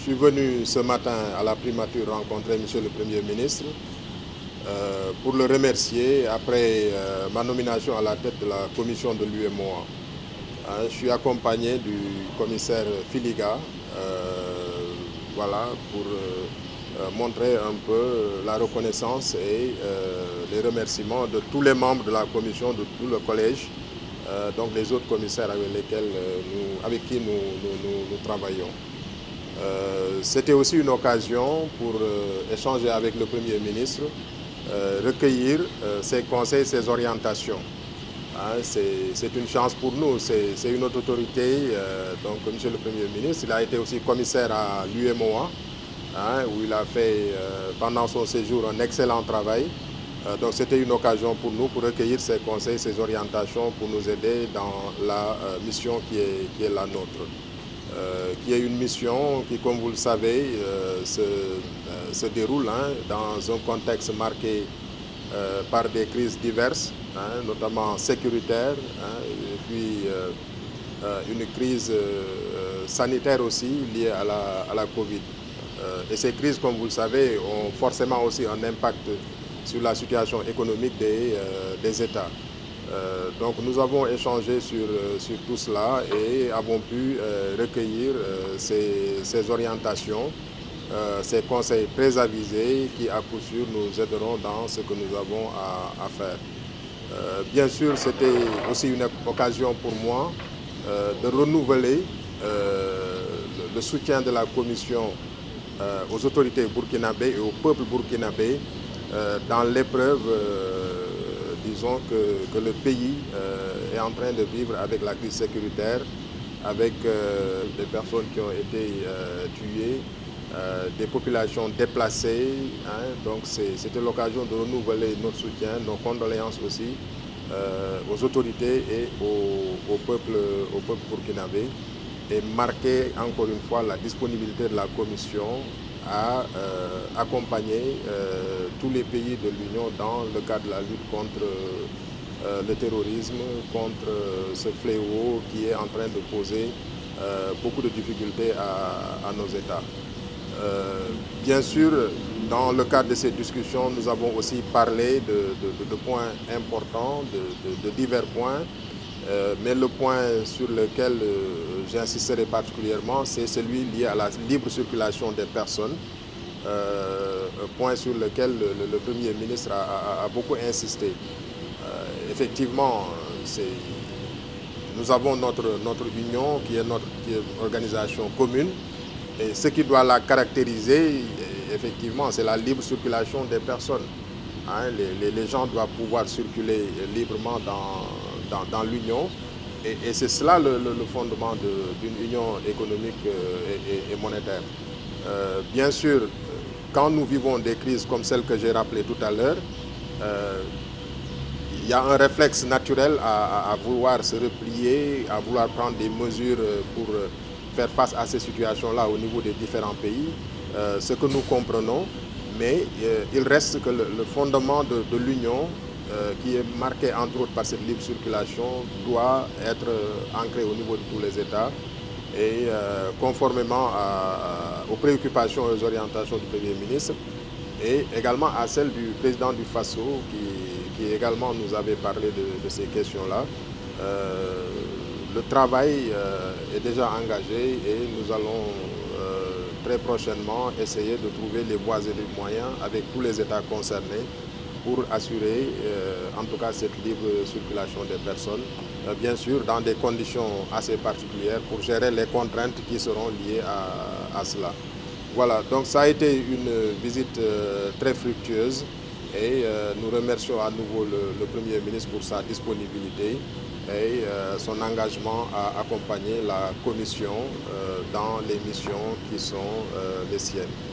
suis venu ce matin à la primature rencontrer Monsieur le Premier ministre pour le remercier après ma nomination à la tête de la commission de l'UEMOA. Je suis accompagné du commissaire Filiga, voilà, pour montrer un peu la reconnaissance et les remerciements de tous les membres de la commission, de tout le collège, donc les autres commissaires avec qui nous travaillons. C'était aussi une occasion pour échanger avec le Premier ministre, recueillir ses conseils, ses orientations. C'est une chance pour nous, c'est une autre autorité, donc Monsieur le Premier ministre, il a été aussi commissaire à l'UEMOA, où il a fait pendant son séjour un excellent travail. Donc c'était une occasion pour nous pour recueillir ses conseils, ses orientations pour nous aider dans la mission qui est la nôtre. Qui est une mission qui, comme vous le savez, se déroule dans un contexte marqué par des crises diverses, notamment sécuritaires, et puis une crise sanitaire aussi liée à la Covid. Et ces crises, comme vous le savez, ont forcément aussi un impact sur la situation économique des États. Donc nous avons échangé sur tout cela et avons pu recueillir ces orientations, ces conseils très avisés qui à coup sûr nous aideront dans ce que nous avons à faire. Bien sûr, c'était aussi une occasion pour moi de renouveler le soutien de la Commission aux autorités burkinabées et au peuple burkinabé dans l'épreuve disons que le pays est en train de vivre avec la crise sécuritaire, avec des personnes qui ont été tuées, des populations déplacées. Donc c'était l'occasion de renouveler notre soutien, nos condoléances aussi aux autorités et au peuple burkinabé et marquer encore une fois la disponibilité de la Commission à accompagner tous les pays de l'Union dans le cadre de la lutte contre le terrorisme, contre ce fléau qui est en train de poser beaucoup de difficultés à nos États. Bien sûr, dans le cadre de ces discussions, nous avons aussi parlé de points importants, de divers points, mais le point sur lequel j'insisterai particulièrement, c'est celui lié à la libre circulation des personnes, un point sur lequel le Premier ministre a beaucoup insisté. Effectivement, nous avons notre union qui est une organisation commune, et ce qui doit la caractériser, effectivement, c'est la libre circulation des personnes. Les gens doivent pouvoir circuler librement dans l'Union. Et c'est cela le fondement d'une union économique et monétaire. Bien sûr, quand nous vivons des crises comme celle que j'ai rappelée tout à l'heure, il y a un réflexe naturel à vouloir se replier, à vouloir prendre des mesures pour faire face à ces situations-là au niveau des différents pays, ce que nous comprenons, mais il reste que le fondement de l'Union, qui est marqué entre autres par cette libre circulation, doit être ancré au niveau de tous les États et conformément aux préoccupations et aux orientations du Premier ministre et également à celles du président du Faso qui également nous avait parlé de ces questions-là. Le travail est déjà engagé et nous allons très prochainement essayer de trouver les voies et les moyens avec tous les États concernés pour assurer en tout cas cette libre circulation des personnes, bien sûr dans des conditions assez particulières pour gérer les contraintes qui seront liées à cela. Voilà, donc ça a été une visite très fructueuse et nous remercions à nouveau le Premier ministre pour sa disponibilité et son engagement à accompagner la Commission dans les missions qui sont les siennes.